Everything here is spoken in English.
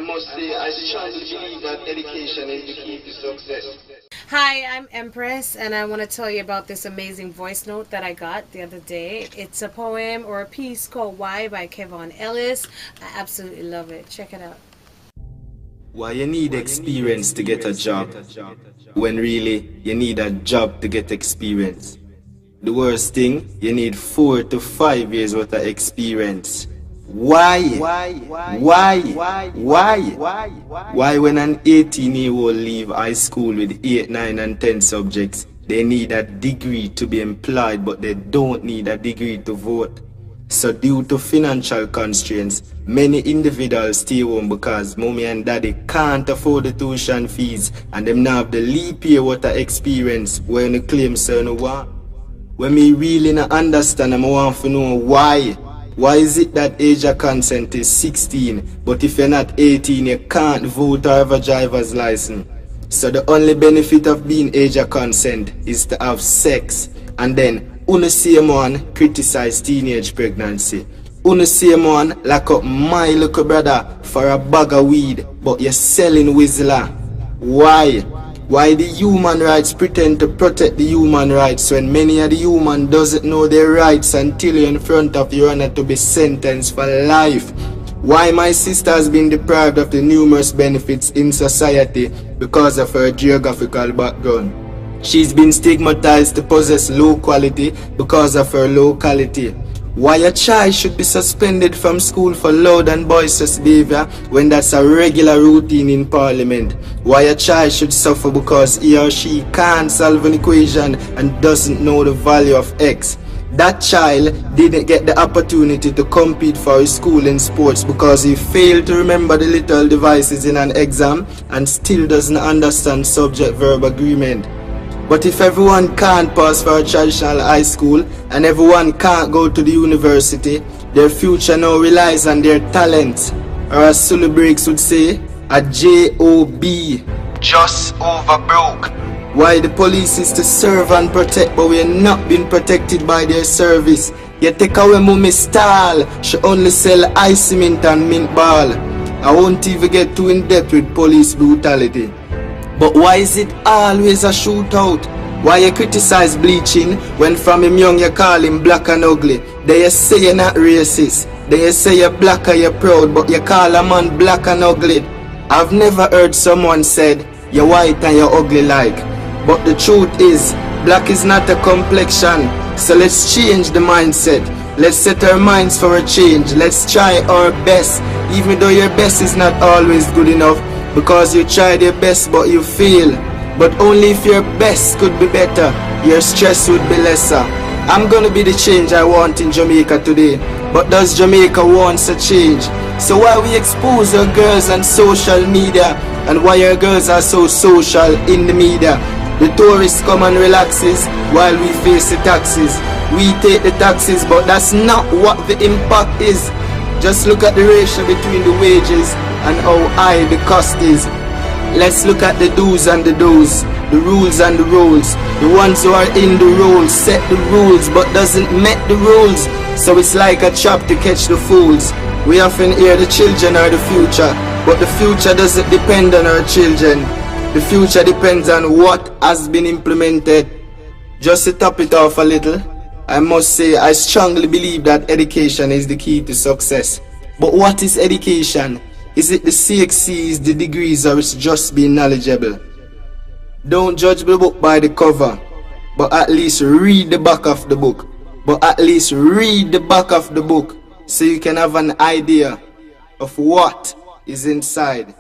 must say, I strongly believe that education is the key to success. Hi, I'm Empress, and I want to tell you about this amazing voice note that I got the other day. It's a poem or a piece called Why by Kevon Ellis. I absolutely love it. Check it out. Why you need experience to get a job, when really you need a job to get experience. The worst thing, you need 4 to 5 years worth of experience. Why? Why when an 18-year-old leave high school with 8, 9 and 10 subjects, they need a degree to be employed, but they don't need a degree to vote? So due to financial constraints, many individuals stay home because mommy and daddy can't afford the tuition fees and them not have the leap year what I experience when you claim certain one. When me really not understand, I want to know why. Why is it that age of consent is 16, but if you're not 18 you can't vote or have a driver's license? So the only benefit of being age of consent is to have sex, and then Uno see man criticize teenage pregnancy. Uno see man lock up my little brother for a bag of weed, but you're selling Whistler. Why? Why the human rights pretend to protect the human rights when many of the human doesn't know their rights until you're in front of your honor to be sentenced for life? Why my sister has been deprived of the numerous benefits in society because of her geographical background? She's been stigmatized to possess low quality because of her locality. Why a child should be suspended from school for loud and boisterous behavior when that's a regular routine in parliament? Why a child should suffer because he or she can't solve an equation and doesn't know the value of x? That child didn't get the opportunity to compete for his school in sports because he failed to remember the little devices in an exam and still doesn't understand subject-verb agreement. But if everyone can't pass for a traditional high school and everyone can't go to the university, their future now relies on their talents. Or as Sulu Breaks would say, a J.O.B. Just over broke. Why the police is to serve and protect, but we are not being protected by their service. You take away mummy style, she only sell ice cement and mint ball. I won't even get too in depth with police brutality. But why is it always a shootout? Why you criticize bleaching when from him young you call him black and ugly? Then you say you're not racist. Then you say you're black and you're proud, but you call a man black and ugly. I've never heard someone said you're white and you're ugly like. But the truth is, black is not a complexion. So let's change the mindset. Let's set our minds for a change. Let's try our best, even though your best is not always good enough. Because you tried your best but you fail. But only if your best could be better, your stress would be lesser. I'm gonna be the change I want in Jamaica today. But does Jamaica wants a change? So why we expose our girls on social media? And why our girls are so social in the media? The tourists come and relaxes while we face the taxes. We take the taxes, but that's not what the impact is. Just look at the ratio between the wages and how high the cost is. Let's look at the do's and the don'ts, the rules and the roles. The ones who are in the roles set the rules but doesn't met the rules. So it's like a trap to catch the fools. We often hear the children are the future, but the future doesn't depend on our children. The future depends on what has been implemented. Just to top it off a little, I must say I strongly believe that education is the key to success. But what is education? Is it the CXCs, the degrees, or it's just being knowledgeable? Don't judge the book by the cover, but at least read the back of the book. But at least read the back of the book so you can have an idea of what is inside.